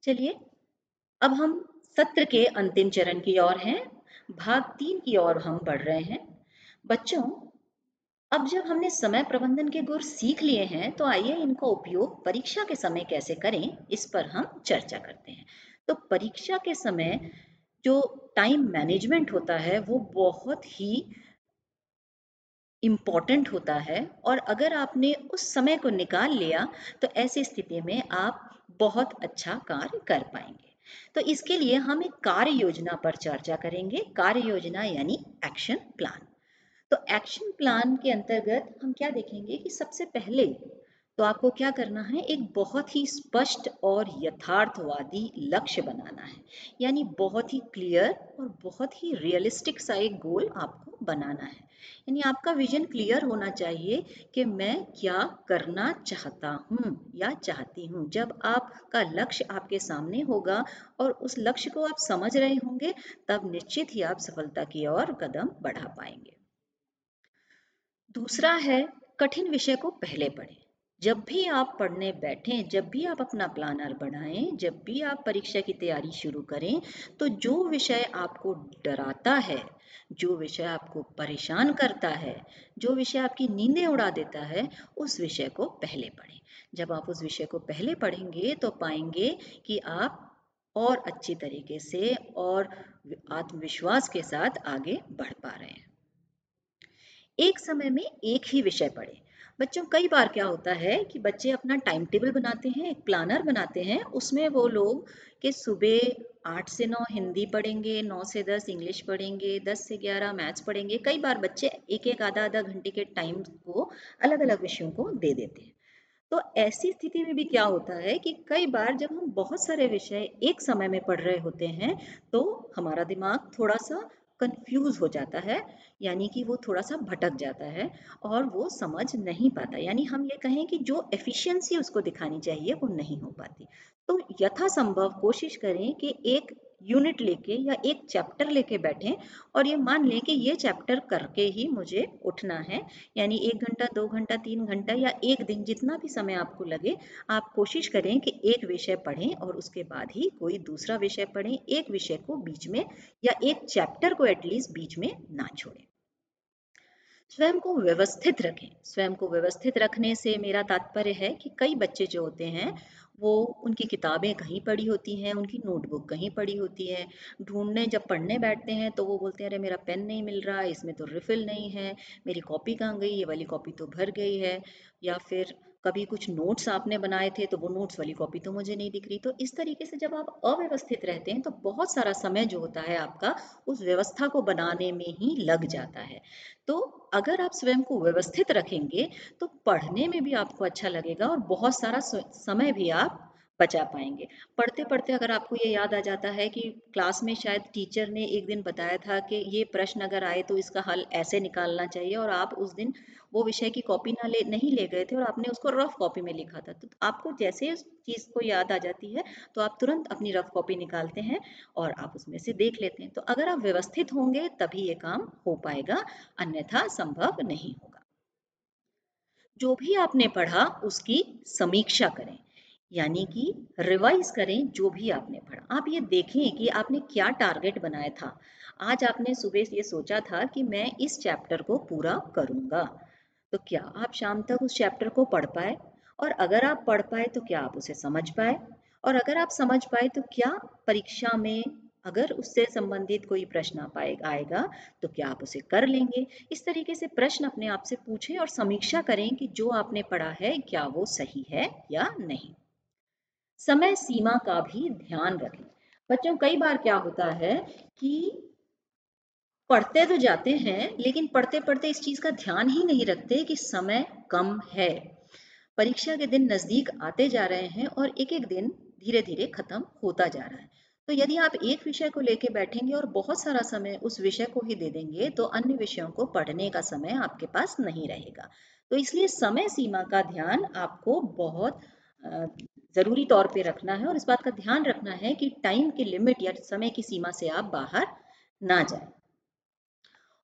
चलिए, अब हम सत्र के अंतिम चरण की ओर हैं। भाग 3 की ओर हम बढ़ रहे हैं। बच्चों, अब जब हमने समय प्रबंधन के गुर सीख लिए हैं, तो आइए इनका उपयोग परीक्षा के समय कैसे करें, इस पर हम चर्चा करते हैं। तो परीक्षा के समय जो टाइम मैनेजमेंट होता है, वो बहुत ही इम्पॉर्टेंट होता है और अगर आपने उस समय को निकाल लिया तो ऐसी स्थिति में आप बहुत अच्छा कार्य कर पाएंगे। तो इसके लिए हम एक कार्य योजना पर चर्चा करेंगे। कार्य योजना यानी एक्शन प्लान। तो एक्शन प्लान के अंतर्गत हम क्या देखेंगे कि सबसे पहले तो आपको क्या करना है, एक बहुत ही स्पष्ट और यथार्थवादी लक्ष्य बनाना है। यानी बहुत ही क्लियर और बहुत ही रियलिस्टिक सा एक गोल आपको बनाना है। यानी आपका विजन क्लियर होना चाहिए कि मैं क्या करना चाहता हूँ या चाहती हूँ। जब आपका लक्ष्य आपके सामने होगा और उस लक्ष्य को आप समझ रहे होंगे, तब निश्चित ही आप सफलता की ओर कदम बढ़ा पाएंगे। दूसरा है, कठिन विषय को पहले पढ़ें। जब भी आप पढ़ने बैठें, जब भी आप अपना प्लानर बनाएं, जब भी आप परीक्षा की तैयारी शुरू करें, तो जो विषय आपको डराता है, जो विषय आपको परेशान करता है, जो विषय आपकी नींदें उड़ा देता है, उस विषय को पहले पढ़ें। जब आप उस विषय को पहले पढ़ेंगे तो पाएंगे कि आप और अच्छी तरीके से और आत्मविश्वास के साथ आगे बढ़ पा रहे हैं। एक समय में एक ही विषय पढ़ें। बच्चों, कई बार क्या होता है कि बच्चे अपना टाइम टेबल बनाते हैं, एक प्लानर बनाते हैं, उसमें वो लोग कि सुबह 8 से 9 हिंदी पढ़ेंगे, 9 से 10 इंग्लिश पढ़ेंगे, 10 से 11 मैथ्स पढ़ेंगे। कई बार बच्चे एक एक आधा आधा घंटे के टाइम को अलग अलग विषयों को दे देते हैं। तो ऐसी स्थिति में भी क्या होता है कि कई बार जब हम बहुत सारे विषय एक समय में पढ़ रहे होते हैं, तो हमारा दिमाग थोड़ा सा कंफ्यूज हो जाता है। यानी कि वो थोड़ा सा भटक जाता है और वो समझ नहीं पाता। यानी हम ये कहें कि जो एफिशिएंसी उसको दिखानी चाहिए वो नहीं हो पाती। तो यथासंभव कोशिश करें कि एक यूनिट लेके या एक चैप्टर लेके बैठें और ये मान लें कि ये चैप्टर करके ही मुझे उठना है। यानी 1 घंटा, 2 घंटा, 3 घंटा या 1 दिन, जितना भी समय आपको लगे, आप कोशिश करें कि एक विषय पढ़ें और उसके बाद ही कोई दूसरा विषय पढ़ें। एक विषय को बीच में या एक चैप्टर को एटलीस्ट बीच में ना छोड़ें। स्वयं को व्यवस्थित रखें। स्वयं को व्यवस्थित रखने से मेरा तात्पर्य है कि कई बच्चे जो होते हैं, वो उनकी किताबें कहीं पड़ी होती हैं, उनकी नोटबुक कहीं पड़ी होती है। ढूंढने जब पढ़ने बैठते हैं तो वो बोलते हैं, अरे मेरा पेन नहीं मिल रहा, इसमें तो रिफिल नहीं है, मेरी कॉपी कहाँ गई, ये वाली कॉपी तो भर गई है। या फिर कभी कुछ नोट्स आपने बनाए थे तो वो नोट्स वाली कॉपी तो मुझे नहीं दिख रही। तो इस तरीके से जब आप अव्यवस्थित रहते हैं तो बहुत सारा समय जो होता है आपका उस व्यवस्था को बनाने में ही लग जाता है। तो अगर आप स्वयं को व्यवस्थित रखेंगे तो पढ़ने में भी आपको अच्छा लगेगा और बहुत सारा समय भी आप बचा पाएंगे। पढ़ते पढ़ते अगर आपको ये याद आ जाता है कि क्लास में शायद टीचर ने एक दिन बताया था कि ये प्रश्न अगर आए तो इसका हल ऐसे निकालना चाहिए, और आप उस दिन वो विषय की कॉपी ना ले नहीं ले गए थे और आपने उसको रफ कॉपी में लिखा था, तो आपको जैसे उस चीज़ को याद आ जाती है तो आप तुरंत अपनी रफ कॉपी निकालते हैं और आप उसमें से देख लेते हैं। तो अगर आप व्यवस्थित होंगे तभी ये काम हो पाएगा, अन्यथा संभव नहीं होगा। जो भी आपने पढ़ा उसकी समीक्षा करें। यानी कि रिवाइज करें जो भी आपने पढ़ा। आप ये देखें कि आपने क्या टारगेट बनाया था। आज आपने सुबह ये सोचा था कि मैं इस चैप्टर को पूरा करूंगा, तो क्या आप शाम तक उस चैप्टर को पढ़ पाए? और अगर आप पढ़ पाए तो क्या आप उसे समझ पाए? और अगर आप समझ पाए तो क्या परीक्षा में अगर उससे संबंधित कोई प्रश्न आ पाए आएगा तो क्या आप उसे कर लेंगे? इस तरीके से प्रश्न अपने आप से पूछें और समीक्षा करें कि जो आपने पढ़ा है क्या वो सही है या नहीं। समय सीमा का भी ध्यान रखें। बच्चों, कई बार क्या होता है कि पढ़ते तो जाते हैं लेकिन पढ़ते पढ़ते इस चीज का ध्यान ही नहीं रखते कि समय कम है। परीक्षा के दिन नजदीक आते जा रहे हैं और एक एक दिन धीरे धीरे खत्म होता जा रहा है। तो यदि आप एक विषय को लेके बैठेंगे और बहुत सारा समय उस विषय को ही दे देंगे तो अन्य विषयों को पढ़ने का समय आपके पास नहीं रहेगा। तो इसलिए समय सीमा का ध्यान आपको बहुत अ, जरूरी तौर पे रखना है और इस बात का ध्यान रखना है कि टाइम की लिमिट या समय की सीमा से आप बाहर ना जाए।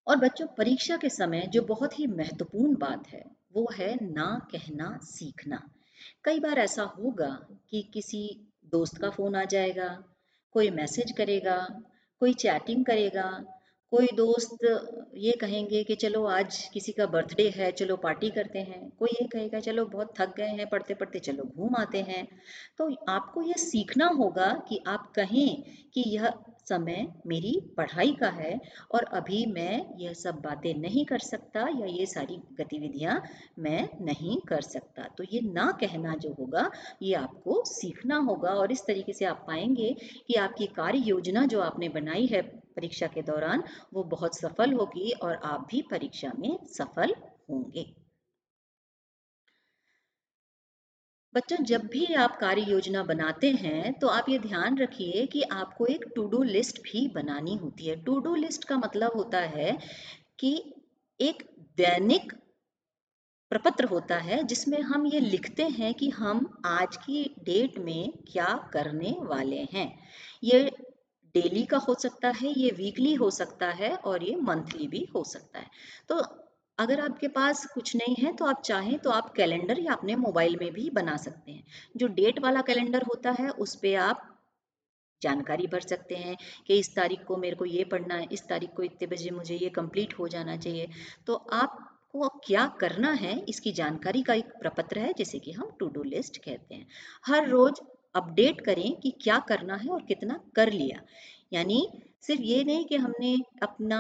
और बच्चों, परीक्षा के समय जो बहुत ही महत्वपूर्ण बात है वो है ना कहना सीखना। कई बार ऐसा होगा कि किसी दोस्त का फ़ोन आ जाएगा, कोई मैसेज करेगा, कोई चैटिंग करेगा, कोई दोस्त ये कहेंगे कि चलो आज किसी का बर्थडे है, चलो पार्टी करते हैं, कोई ये कहेगा चलो बहुत थक गए हैं पढ़ते-पढ़ते चलो घूम आते हैं। तो आपको ये सीखना होगा कि आप कहें कि यह समय मेरी पढ़ाई का है और अभी मैं यह सब बातें नहीं कर सकता या ये सारी गतिविधियां मैं नहीं कर सकता। तो ये ना कहना जो होगा ये आपको सीखना होगा और इस तरीके से आप पाएंगे कि आपकी कार्य योजना जो आपने बनाई है परीक्षा के दौरान वो बहुत सफल होगी और आप भी परीक्षा में सफल होंगे। बच्चों जब भी आप कार्य योजना बनाते हैं तो आप ये ध्यान रखिए कि आपको एक टू डू लिस्ट भी बनानी होती है। टू डू लिस्ट का मतलब होता है कि एक दैनिक प्रपत्र होता है जिसमें हम ये लिखते हैं कि हम आज की डेट में क्या करने वाले हैं। ये डेली का हो सकता है, ये वीकली हो सकता है और ये मंथली भी हो सकता है। तो अगर आपके पास कुछ नहीं है तो आप चाहें तो आप कैलेंडर या अपने मोबाइल में भी बना सकते हैं। जो डेट वाला कैलेंडर होता है उस पे आप जानकारी भर सकते हैं कि इस तारीख को मेरे को ये पढ़ना है, इस तारीख को इतने बजे मुझे ये कंप्लीट हो जाना चाहिए। तो आपको क्या करना है इसकी जानकारी का एक प्रपत्र है जिसे कि हम टू डू लिस्ट कहते हैं। हर रोज अपडेट करें कि क्या करना है और कितना कर लिया। यानी सिर्फ ये नहीं कि हमने अपना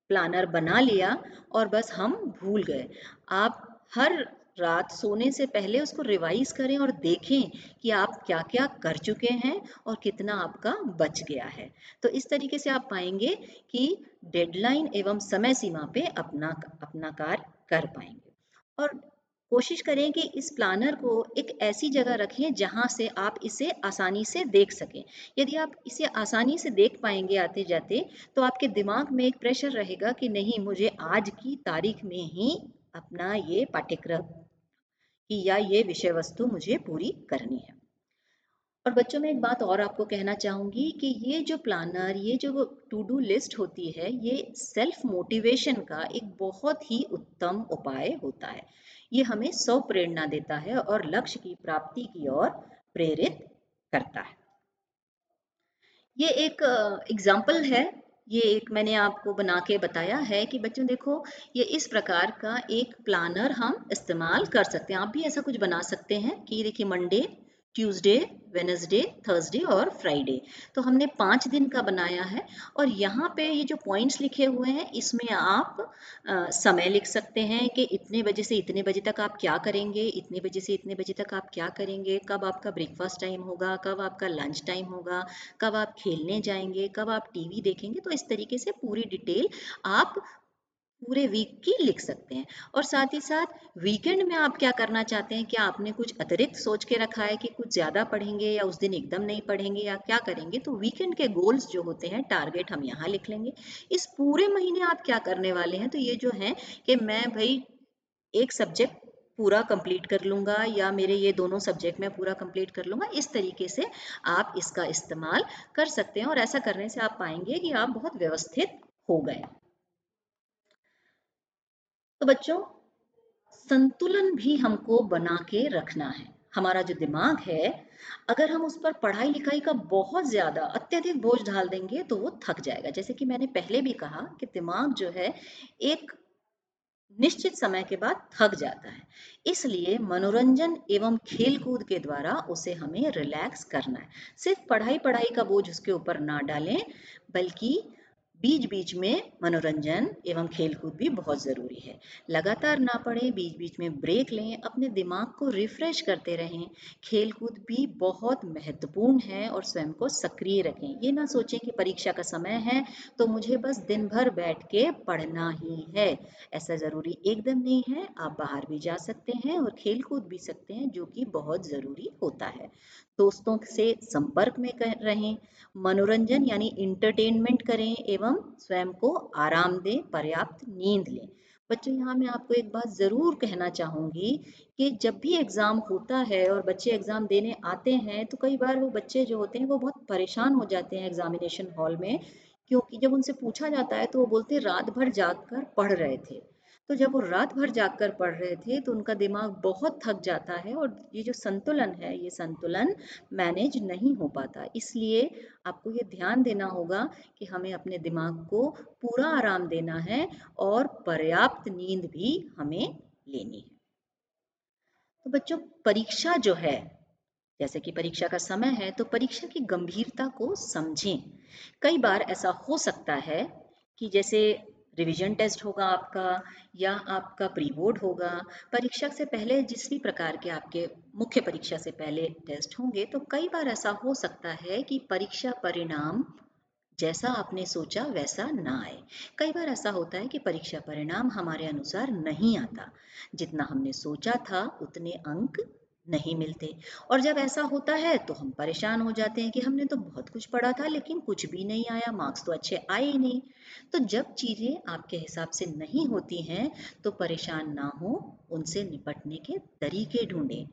प्लानर बना लिया और बस हम भूल गए। आप हर रात सोने से पहले उसको रिवाइज करें और देखें कि आप क्या क्या कर चुके हैं और कितना आपका बच गया है। तो इस तरीके से आप पाएंगे कि डेडलाइन एवं समय सीमा पे अपना अपना कार्य कर पाएंगे। और कोशिश करें कि इस प्लानर को एक ऐसी जगह रखें जहां से आप इसे आसानी से देख सकें। यदि आप इसे आसानी से देख पाएंगे आते जाते तो आपके दिमाग में एक प्रेशर रहेगा कि नहीं मुझे आज की तारीख में ही अपना ये पाठ्यक्रम कि या ये विषय वस्तु मुझे पूरी करनी है। और बच्चों में एक बात और आपको कहना चाहूंगी कि ये जो प्लानर ये जो टू डू लिस्ट होती है ये सेल्फ मोटिवेशन का एक बहुत ही उत्तम उपाय होता है। ये हमें स्व प्रेरणा देता है और लक्ष्य की प्राप्ति की ओर प्रेरित करता है। ये एक एग्जाम्पल है। ये एक मैंने आपको बना के बताया है कि बच्चों देखो ये इस प्रकार का एक प्लानर हम इस्तेमाल कर सकते हैं। आप भी ऐसा कुछ बना सकते हैं कि देखिए मंडे, ट्यूसडे, वेनसडे, थर्सडे और फ्राइडे। तो हमने 5 दिन का बनाया है और यहाँ पे ये जो पॉइंट्स लिखे हुए हैं इसमें आप समय लिख सकते हैं कि इतने बजे से इतने बजे तक आप क्या करेंगे, इतने बजे से इतने बजे तक आप क्या करेंगे, कब आपका ब्रेकफास्ट टाइम होगा, कब आपका लंच टाइम होगा, कब आप खेलने जाएंगे, कब आप टीवी देखेंगे। तो इस तरीके से पूरी डिटेल आप पूरे वीक की लिख सकते हैं। और साथ ही साथ वीकेंड में आप क्या करना चाहते हैं, क्या आपने कुछ अतिरिक्त सोच के रखा है कि कुछ ज़्यादा पढ़ेंगे या उस दिन एकदम नहीं पढ़ेंगे या क्या करेंगे, तो वीकेंड के गोल्स जो होते हैं टारगेट हम यहाँ लिख लेंगे। इस पूरे महीने आप क्या करने वाले हैं, तो ये जो है कि मैं भाई एक सब्जेक्ट पूरा कंप्लीट कर लूँगा या मेरे ये दोनों सब्जेक्ट में पूरा कंप्लीट कर लूँगा। इस तरीके से आप इसका इस्तेमाल कर सकते हैं और ऐसा करने से आप पाएंगे कि आप बहुत व्यवस्थित हो गए। तो बच्चों संतुलन भी हमको बना के रखना है। हमारा जो दिमाग है अगर हम उस पर पढ़ाई लिखाई का बहुत ज्यादा अत्यधिक बोझ डाल देंगे तो वो थक जाएगा। जैसे कि मैंने पहले भी कहा कि दिमाग जो है एक निश्चित समय के बाद थक जाता है। इसलिए मनोरंजन एवं खेल कूद के द्वारा उसे हमें रिलैक्स करना है। सिर्फ पढ़ाई पढ़ाई का बोझ उसके ऊपर ना डालें बल्कि बीच बीच में मनोरंजन एवं खेलकूद भी बहुत ज़रूरी है। लगातार ना पढ़ें, बीच बीच में ब्रेक लें, अपने दिमाग को रिफ्रेश करते रहें। खेलकूद भी बहुत महत्वपूर्ण है और स्वयं को सक्रिय रखें। ये ना सोचें कि परीक्षा का समय है तो मुझे बस दिन भर बैठ के पढ़ना ही है। ऐसा ज़रूरी एकदम नहीं है। आप बाहर भी जा सकते हैं और खेल कूद भी सकते हैं जो कि बहुत ज़रूरी होता है। दोस्तों से संपर्क में रहें, मनोरंजन यानी इंटरटेनमेंट करें एवं स्वयं को आराम दें, पर्याप्त नींद लें। बच्चों यहाँ मैं आपको एक बात ज़रूर कहना चाहूँगी कि जब भी एग्ज़ाम होता है और बच्चे एग्ज़ाम देने आते हैं तो कई बार वो बच्चे जो होते हैं वो बहुत परेशान हो जाते हैं एग्ज़ामिनेशन हॉल में। क्योंकि जब उनसे पूछा जाता है तो वो बोलते हैं रात भर जाग कर पढ़ रहे थे। तो जब वो रात भर जाग कर पढ़ रहे थे तो उनका दिमाग बहुत थक जाता है और ये जो संतुलन है ये संतुलन मैनेज नहीं हो पाता। इसलिए आपको ये ध्यान देना होगा कि हमें अपने दिमाग को पूरा आराम देना है और पर्याप्त नींद भी हमें लेनी है। तो बच्चों, परीक्षा जो है, जैसे कि परीक्षा का समय है तो परीक्षा की गंभीरता को समझें। कई बार ऐसा हो सकता है कि जैसे रिवीजन टेस्ट होगा आपका या आपका प्री बोर्ड होगा, परीक्षा से पहले जिस भी प्रकार के आपके मुख्य परीक्षा से पहले टेस्ट होंगे, तो कई बार ऐसा हो सकता है कि परीक्षा परिणाम जैसा आपने सोचा वैसा ना आए। कई बार ऐसा होता है कि परीक्षा परिणाम हमारे अनुसार नहीं आता, जितना हमने सोचा था उतने अंक नहीं मिलते। और जब ऐसा होता है तो हम परेशान हो जाते हैं कि हमने तो बहुत कुछ पढ़ा था लेकिन कुछ भी नहीं आया, मार्क्स तो अच्छे आए ही नहीं। तो जब चीज़ें आपके हिसाब से नहीं होती हैं तो परेशान ना हो, उनसे निपटने के तरीके ढूंढें।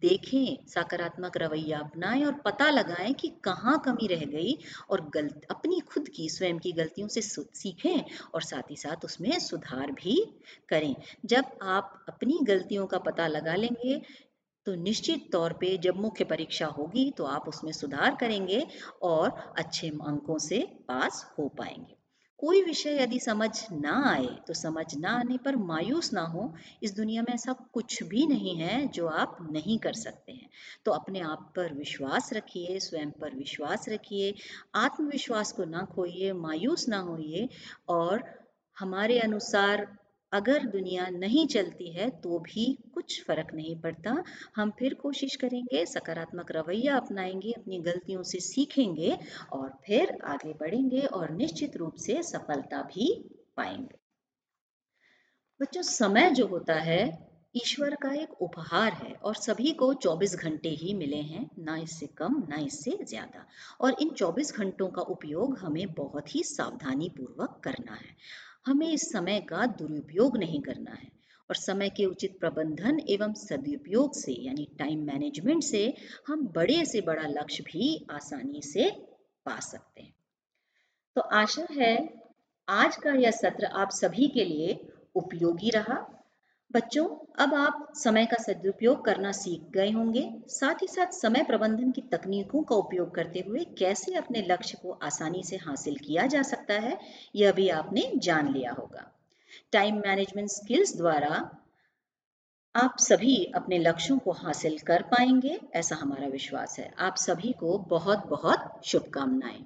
देखें, सकारात्मक रवैया अपनाएं और पता लगाएं कि कहाँ कमी रह गई, और गलत अपनी खुद की स्वयं की गलतियों से सीखें और साथ ही साथ उसमें सुधार भी करें। जब आप अपनी गलतियों का पता लगा लेंगे तो निश्चित तौर पे जब मुख्य परीक्षा होगी तो आप उसमें सुधार करेंगे और अच्छे अंकों से पास हो पाएंगे। कोई विषय यदि समझ ना आए तो समझ ना आने पर मायूस ना हो। इस दुनिया में ऐसा कुछ भी नहीं है जो आप नहीं कर सकते हैं। तो अपने आप पर विश्वास रखिए, स्वयं पर विश्वास रखिए, आत्मविश्वास को ना खोइए, मायूस ना होइए। और हमारे अनुसार अगर दुनिया नहीं चलती है तो भी कुछ फर्क नहीं पड़ता। हम फिर कोशिश करेंगे, सकारात्मक रवैया अपनाएंगे, अपनी गलतियों से सीखेंगे और फिर आगे बढ़ेंगे और निश्चित रूप से सफलता भी पाएंगे। बच्चों, समय जो होता है ईश्वर का एक उपहार है और सभी को 24 घंटे ही मिले हैं, ना इससे कम ना इससे ज्यादा। और इन 24 घंटों का उपयोग हमें बहुत ही सावधानी पूर्वक करना है। हमें इस समय का दुरुपयोग नहीं करना है। और समय के उचित प्रबंधन एवं सदुपयोग से यानी टाइम मैनेजमेंट से हम बड़े से बड़ा लक्ष्य भी आसानी से पा सकते हैं। तो आशा है आज का यह सत्र आप सभी के लिए उपयोगी रहा। बच्चों, अब आप समय का सदुपयोग करना सीख गए होंगे। साथ ही साथ समय प्रबंधन की तकनीकों का उपयोग करते हुए कैसे अपने लक्ष्य को आसानी से हासिल किया जा सकता है, यह भी आपने जान लिया होगा। टाइम मैनेजमेंट स्किल्स द्वारा आप सभी अपने लक्ष्यों को हासिल कर पाएंगे, ऐसा हमारा विश्वास है। आप सभी को बहुत बहुत शुभकामनाएं।